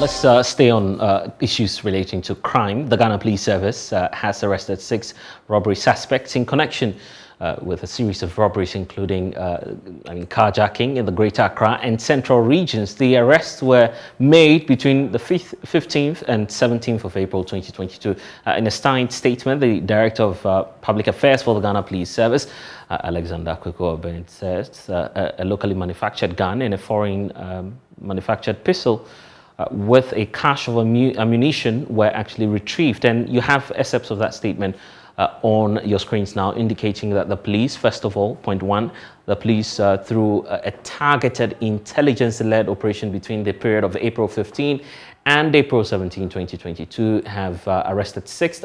Let's stay on issues relating to crime. The Ghana Police Service has arrested 6 robbery suspects in connection with a series of robberies, including carjacking in the Greater Accra and Central regions. The arrests were made between the 15th and 17th of April 2022. In a signed statement, the Director of Public Affairs for the Ghana Police Service, Alexander Kweko, says a locally manufactured gun and a foreign manufactured pistol with a cache of ammunition were actually retrieved. And you have excerpts of that statement on your screens now, indicating that the police, first of all, point one, the police through a targeted intelligence-led operation between the period of April 15 and April 17, 2022, have arrested 6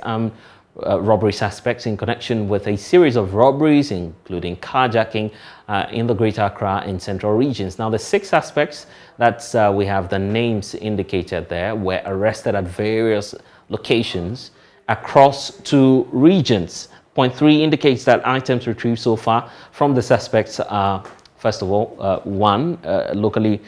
robbery suspects in connection with a series of robberies, including carjacking in the Greater Accra and Central regions. Now, the 6 suspects, that's we have the names indicated there, were arrested at various locations across 2 regions. Point 3 indicates that items retrieved so far from the suspects are, first of all, 1 locally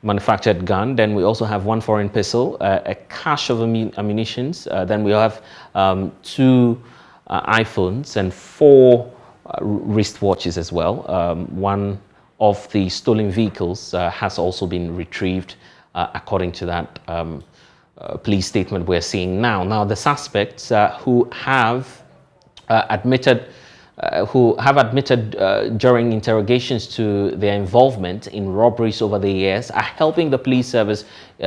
manufactured gun. Then we also have 1 foreign pistol, a cache of ammunitions. Then we have 2 iPhones and 4 wristwatches as well. One of the stolen vehicles has also been retrieved, according to that police statement we're seeing now. Now, the suspects who have admitted during interrogations to their involvement in robberies over the years are helping the police service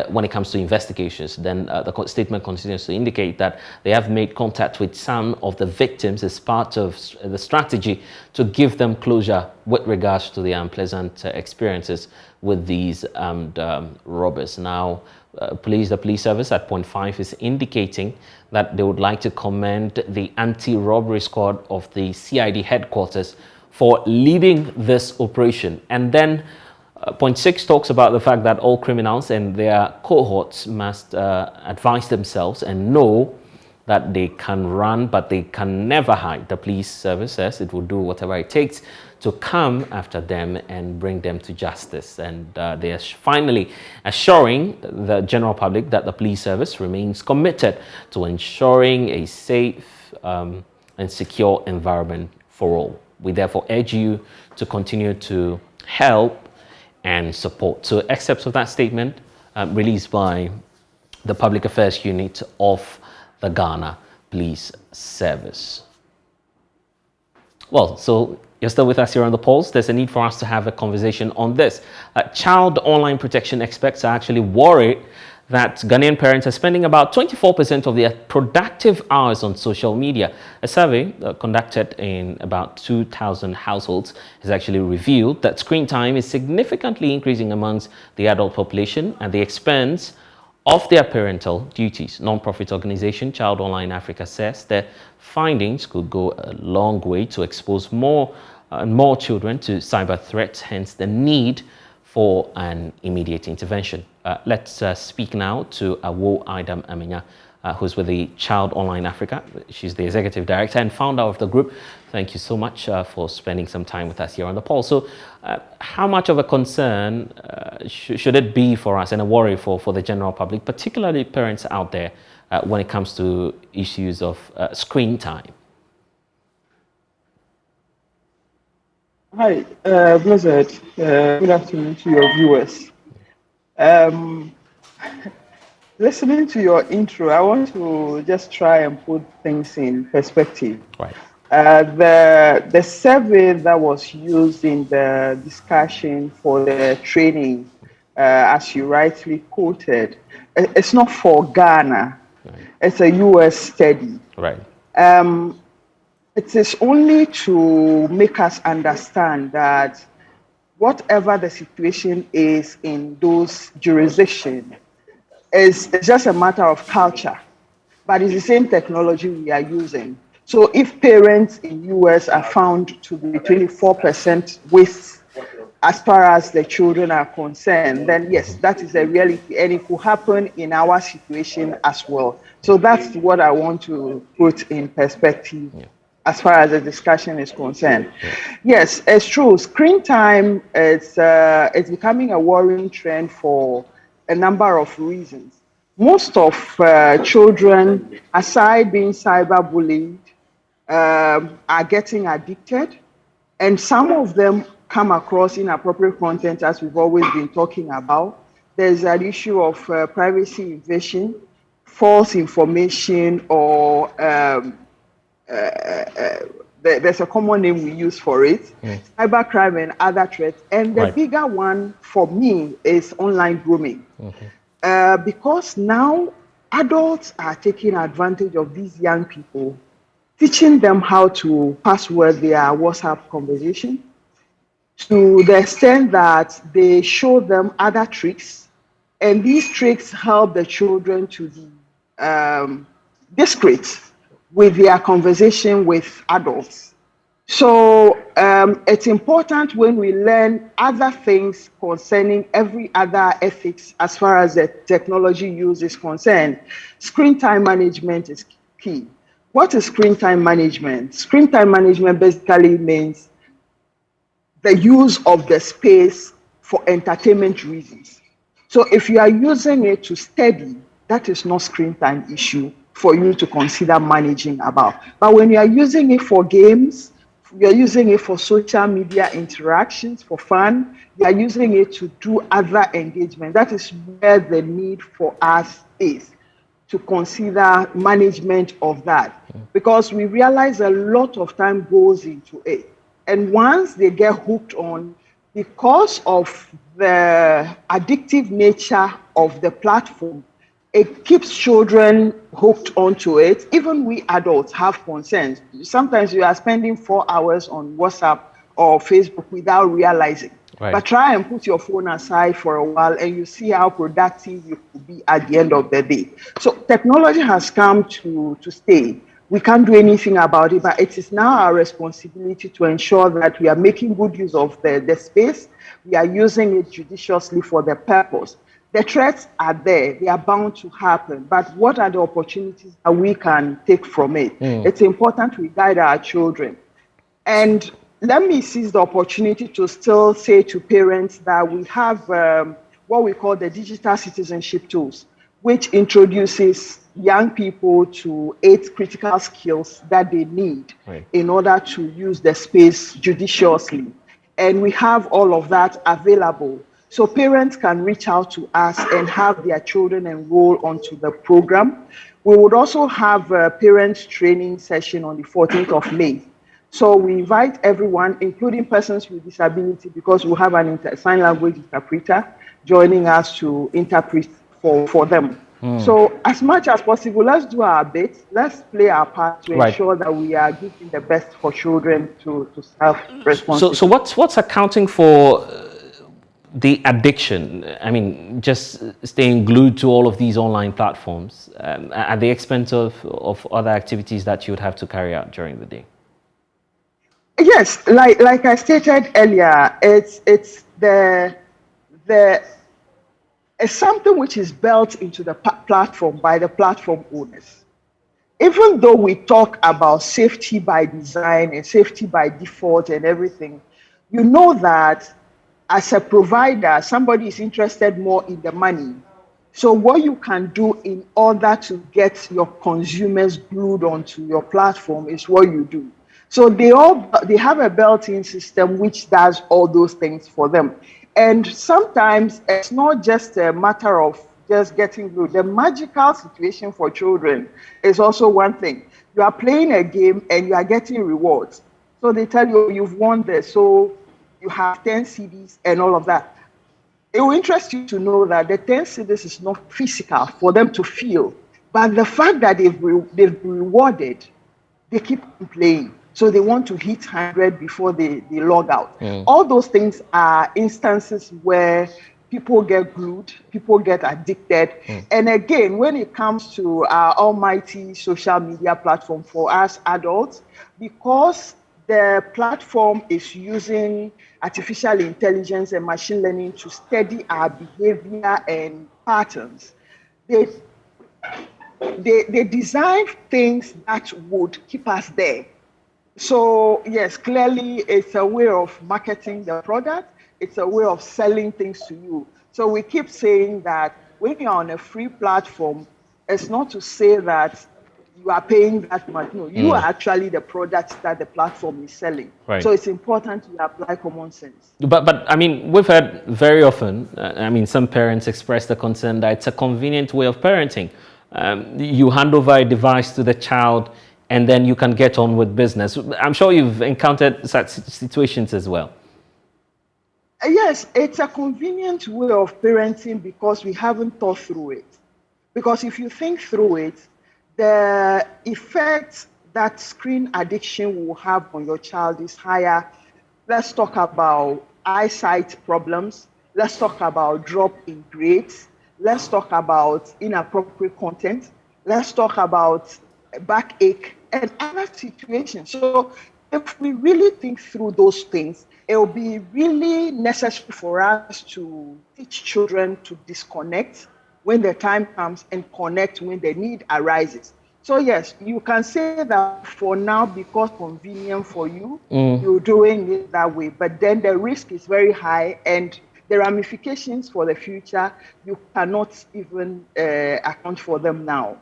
when it comes to investigations. Then the statement continues to indicate that they have made contact with some of the victims as part of the strategy to give them closure with regards to the unpleasant experiences with these robbers. Now, the police service at point 5 is indicating that they would like to commend the anti-robbery squad of the CID headquarters for leading this operation. And then point 6 talks about the fact that all criminals and their cohorts must advise themselves and know that they can run, but they can never hide. The police service says it will do whatever it takes to come after them and bring them to justice. And they are finally assuring the general public that the police service remains committed to ensuring a safe and secure environment for all. We therefore urge you to continue to help and support. So excerpts of that statement released by the Public Affairs Unit of the Ghana Police Service. Well, so you're still with us here on The Pulse. There's a need for us to have a conversation on this. Child online protection experts are actually worried that Ghanaian parents are spending about 24% of their productive hours on social media. A survey conducted in about 2,000 households has actually revealed that screen time is significantly increasing amongst the adult population at the expense of their parental duties. Non-profit organization Child Online Africa says their findings could go a long way to expose more and more children to cyber threats, hence the need for an immediate intervention. Let's speak now to Awo Idam Amenya, who's with the Child Online Africa. She's the executive director and founder of the group. Thank you so much for spending some time with us here on The Pulse. So how much of a concern should it be for us and a worry for the general public, particularly parents out there, when it comes to issues of screen time? Hi, Blizzard. Good afternoon to your viewers. Listening to your intro, I want to just try and put things in perspective. Right. The survey that was used in the discussion for the training, as you rightly quoted, it's not for Ghana. Right. It's a US study. Right. It is only to make us understand that whatever the situation is in those jurisdictions, it's just a matter of culture, but it's the same technology we are using. So if parents in US are found to be 24% with, as far as the children are concerned, then yes, that is a reality, and it could happen in our situation as well. So that's what I want to put in perspective. Yeah. As far as the discussion is concerned. Yes, it's true. Screen time is it's becoming a worrying trend for a number of reasons. most of children, aside being cyberbullied, are getting addicted, and some of them come across inappropriate content, as we've always been talking about. There's an issue of privacy invasion, false information, or there's a common name we use for it, cybercrime and other threats. And the bigger one for me is online grooming. Because now adults are taking advantage of these young people, teaching them how to password their WhatsApp conversation to the extent that they show them other tricks. And these tricks help the children to be discreet with their conversation with adults. So it's important when we learn other things concerning every other ethics as far as the technology use is concerned. Screen time management is key. What is screen time management? Screen time management basically means the use of the space for entertainment reasons. So if you are using it to study, that is not screen time issue for you to consider managing about. But when you are using it for games, you're using it for social media interactions, for fun, you are using it to do other engagement. That is where the need for us is, to consider management of that. Because we realize a lot of time goes into it. And once they get hooked on, because of the addictive nature of the platform, it keeps children hooked onto it. Even we adults have concerns. Sometimes you are spending 4 hours on WhatsApp or Facebook without realizing. But try and put your phone aside for a while and you see how productive you could be at the end of the day. So technology has come to stay. We can't do anything about it, but it is now our responsibility to ensure that we are making good use of the space. We are using it judiciously for the purpose. The threats are there, they are bound to happen, but what are the opportunities that we can take from it? It's important we guide our children. And let me seize the opportunity to still say to parents that we have what we call the digital citizenship tools, which introduces young people to 8 critical skills that they need in order to use the space judiciously. And we have all of that available. So parents can reach out to us and have their children enroll onto the program. We would also have a parents training session on the 14th of May. So we invite everyone, including persons with disability, because we have an sign language interpreter joining us to interpret for them. So as much as possible, let's do our bit. Let's play our part to ensure that we are giving the best for children to self-responsibly. So what's accounting for the addiction? I mean, just staying glued to all of these online platforms at the expense of other activities that you would have to carry out during the day? Yes, like I stated earlier, it's something which is built into the platform by the platform owners. Even though we talk about safety by design and safety by default and everything, you know that as a provider, somebody is interested more in the money. So what you can do in order to get your consumers glued onto your platform is what you do. So they have a built-in system which does all those things for them. And sometimes it's not just a matter of just getting glued. The magical situation for children is also one thing. You are playing a game and you are getting rewards. So they tell you you've won this, so you have 10 CDs and all of that. It will interest you to know that the 10 CDs is not physical for them to feel, but the fact that they've rewarded, they keep playing. So they want to hit 100 before they log out. All those things are instances where people get glued, people get addicted. And again, when it comes to our almighty social media platform for us adults, because the platform is using artificial intelligence and machine learning to study our behavior and patterns, they design things that would keep us there. So yes, clearly it's a way of marketing the product. It's a way of selling things to you. So we keep saying that when you're on a free platform, it's not to say that you are paying that much. No, you are actually the product that the platform is selling. Right. So it's important to apply common sense. But I mean, we've heard very often, I mean, some parents express the concern that it's a convenient way of parenting. You hand over a device to the child and then you can get on with business. I'm sure you've encountered such situations as well. Yes, it's a convenient way of parenting because we haven't thought through it. Because if you think through it, the effect that screen addiction will have on your child is higher. Let's talk about eyesight problems. Let's talk about drop in grades. Let's talk about inappropriate content. Let's talk about backache and other situations. So if we really think through those things, it will be really necessary for us to teach children to disconnect when the time comes and connect when the need arises. So yes, you can say that for now, because convenient for you, you're doing it that way. But then the risk is very high, and the ramifications for the future, you cannot even account for them now.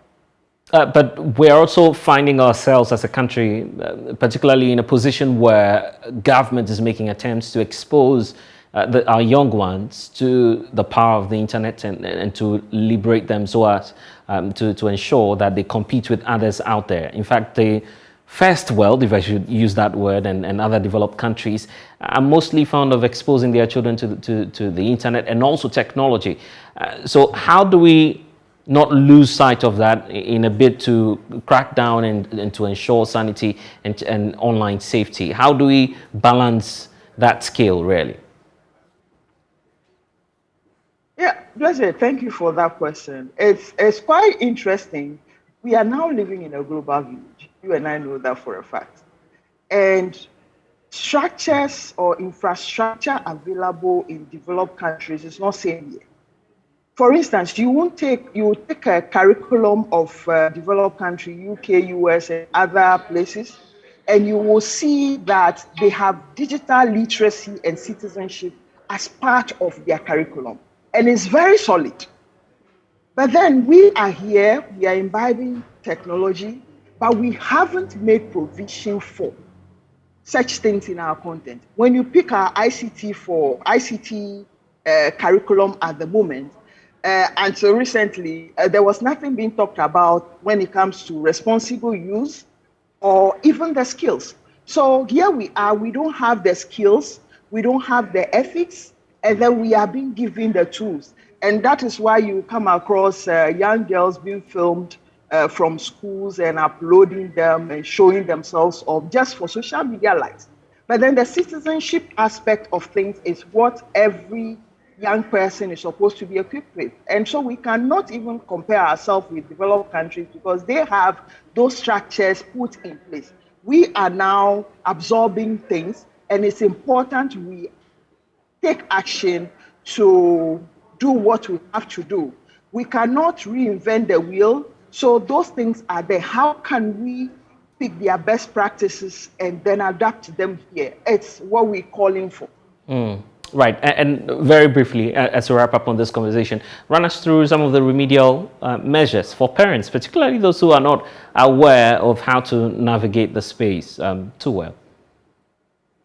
But we're also finding ourselves as a country, particularly in a position where government is making attempts to expose our young ones to the power of the internet and to liberate them so as to ensure that they compete with others out there. In fact, the first world, if I should use that word, and other developed countries are mostly fond of exposing their children to the internet and also technology. So how do we not lose sight of that in a bid to crack down and to ensure sanity and online safety? How do we balance that scale, really? Yeah, Blessed, thank you for that question. It's quite interesting. We are now living in a global village. You and I know that for a fact. And structures or infrastructure available in developed countries is not same here. For instance, you will take a curriculum of developed country, UK, US, and other places, and you will see that they have digital literacy and citizenship as part of their curriculum, and it's very solid. But then we are here, we are imbibing technology, but we haven't made provision for such things in our content. When you pick our ICT curriculum at the moment, until recently, there was nothing being talked about when it comes to responsible use or even the skills. So here we are, we don't have the skills, we don't have the ethics, and then we are being given the tools. And that is why you come across young girls being filmed from schools and uploading them and showing themselves off just for social media likes. But then the citizenship aspect of things is what every young person is supposed to be equipped with. And so we cannot even compare ourselves with developed countries because they have those structures put in place. We are now absorbing things, and it's important we take action to do what we have to do. We cannot reinvent the wheel. So those things are there. How can we pick their best practices and then adapt them here? It's what we're calling for. Right, and very briefly, as we wrap up on this conversation, run us through some of the remedial measures for parents, particularly those who are not aware of how to navigate the space too well.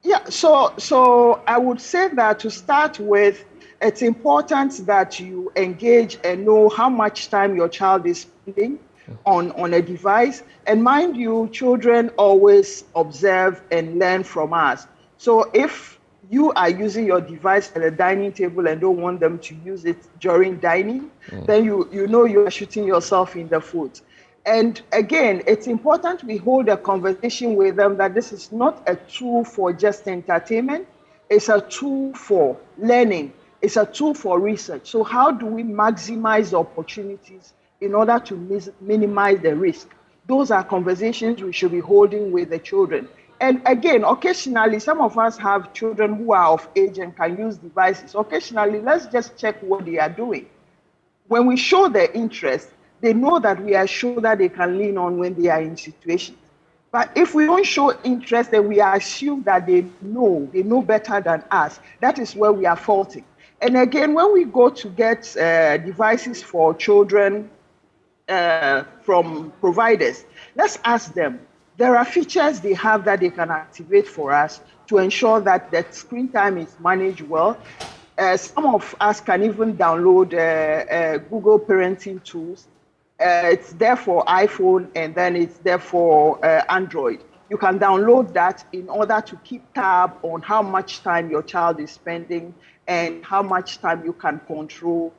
Yeah, so I would say that to start with, it's important that you engage and know how much time your child is spending on a device. And mind you, children always observe and learn from us. So if you are using your device at the dining table and don't want them to use it during dining, then you know you are shooting yourself in the foot. And again, it's important we hold a conversation with them that this is not a tool for just entertainment. It's a tool for learning. It's a tool for research. So how do we maximize the opportunities in order to minimize the risk? Those are conversations we should be holding with the children. And again, occasionally, some of us have children who are of age and can use devices. Occasionally, let's just check what they are doing. When we show their interest, they know that we are sure that they can lean on when they are in situations. But if we don't show interest and we assume that they know better than us, that is where we are faulting. And again, when we go to get devices for children from providers, let's ask them. There are features they have that they can activate for us to ensure that the screen time is managed well. Some of us can even download Google parenting tools. It's there for iPhone and then it's there for Android. You can download that in order to keep tab on how much time your child is spending and how much time you can control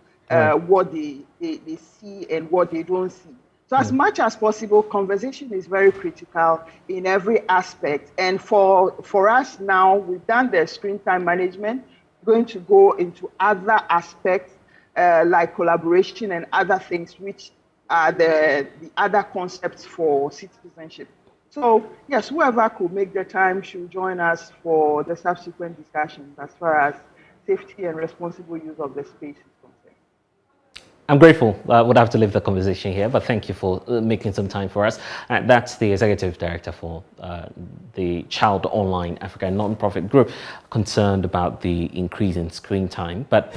what they see and what they don't see. So as much as possible, conversation is very critical in every aspect. And for us now, we've done the screen time management, going to go into other aspects like collaboration and other things, which are the other concepts for citizenship. So yes, whoever could make the time should join us for the subsequent discussions as far as safety and responsible use of the space is concerned. I'm grateful. I would have to leave the conversation here, but thank you for making some time for us. That's the Executive Director for the Child Online Africa non-profit group, concerned about the increase in screen time. But